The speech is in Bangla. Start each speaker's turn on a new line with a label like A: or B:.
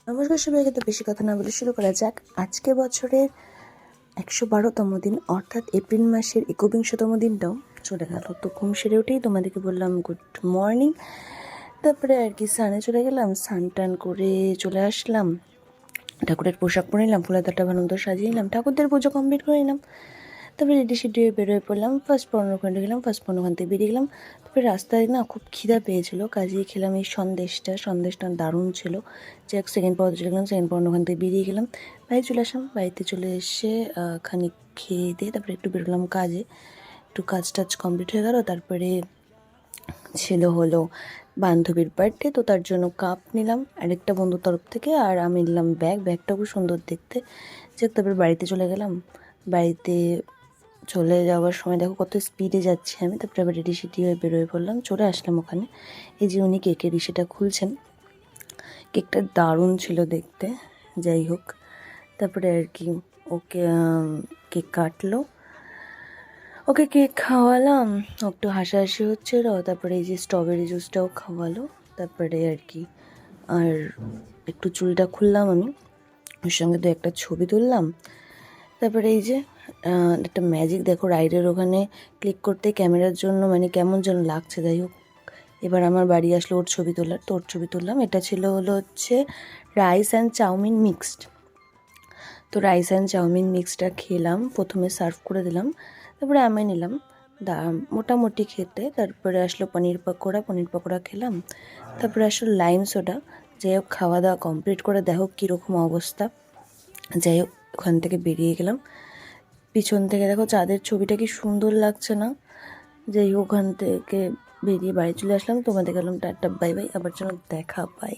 A: নমস্কার সবাইকে। তো বেশি কথা না বলে শুরু করা যাক। আজকে বছরের 112তম দিন, অর্থাৎ এপ্রিল মাসের 21তম দিনটাও চলে গেল। তো ঘুম সেরে উঠেই তোমাদেরকে বললাম গুড মর্নিং। তারপরে আর কি স্নানে চলে গেলাম, স্নান টান করে চলে আসলাম, ঠাকুরের পোশাক পরে নিলাম, ফুলের তাটা ভালো মতো সাজিয়ে নিলাম, ঠাকুরদের পুজো কমপ্লিট করে নিলাম। তারপরে রেডি সেডি হয়ে বেরোয় পড়লাম। ফার্স্ট পর্ণখান্ডে গেলাম, ফার্স্ট পর্ণখান থেকে বেরিয়ে গেলাম। তারপরে রাস্তায় না খুব খিদা পেয়েছিল, কাজেই খেলাম এই সন্দেশটা দারুণ ছিল। যে সেকেন্ড পাওয়াতে চলে গেলাম, সেকেন্ড পর্ণখান থেকে বেরিয়ে গেলাম, বাড়ি চলে আসলাম। বাড়িতে চলে এসে খানিক খেয়ে দিয়ে তারপরে একটু বেরোলাম কাজে। একটু কাজ টাজ কমপ্লিট হয়ে গেল। তারপরে হলো বান্ধবীর বার্থডে, তো তার জন্য কাপ নিলাম আরেকটা বন্ধুর তরফ থেকে, আর আমি নিলাম ব্যাগটা খুব সুন্দর দেখতে। তারপরে বাড়িতে চলে গেলাম। বাড়িতে চলে যাওয়ার সময় দেখো কত স্পিডে যাচ্ছি আমি। তারপরে আবার রেডি সেডি হয়ে বেরোয় পড়লাম, চলে আসলাম ওখানে। এই যে উনি কেকের ইসেটা খুলছেন, কেকটা দারুণ ছিল দেখতে। যাই হোক, তারপরে আর কি ওকে কেক কাটলো, ওকে কেক খাওয়ালাম, একটু হাসাহাসি হচ্ছিল। তারপরে এই যে স্ট্রবেরি জুসটাও খাওয়ালো। তারপরে আর কি আর একটু চুলটা খুললাম আমি, ওর সঙ্গে তো একটা ছবি তুললাম। তারপরে এই যে একটা ম্যাজিক দেখো, রাইডের ওখানে ক্লিক করতে ক্যামেরার জন্য মানে কেমন যেন লাগছে। যাই হোক, এবার আমার বাড়ি আসলো ওর ছবি তোলার, তো ওর ছবি তুললাম। এটা ছিল হচ্ছে রাইস অ্যান্ড চাউমিন মিক্সড। তো রাইস অ্যান্ড চাউমিন মিক্সটা খেলাম, প্রথমে সার্ভ করে দিলাম, তারপরে আমি নিলাম মোটামুটি খেতে। তারপরে আসলো পনির পকোড়া খেলাম। তারপরে আসলো লাইম সোডা। যাই হোক, খাওয়া দাওয়া কমপ্লিট করে দেখো কীরকম অবস্থা। যাই হোক, ওখান থেকে বেরিয়ে গেলাম। পিছন থেকে দেখো চাঁদের ছবিটা কি সুন্দর লাগছে না। যাই হোক, ওখান থেকে বেরিয়ে বাড়ি চলে আসলাম। তোমাদের গেলাম টাটা বাই বাই, আবার যেন দেখা পাই।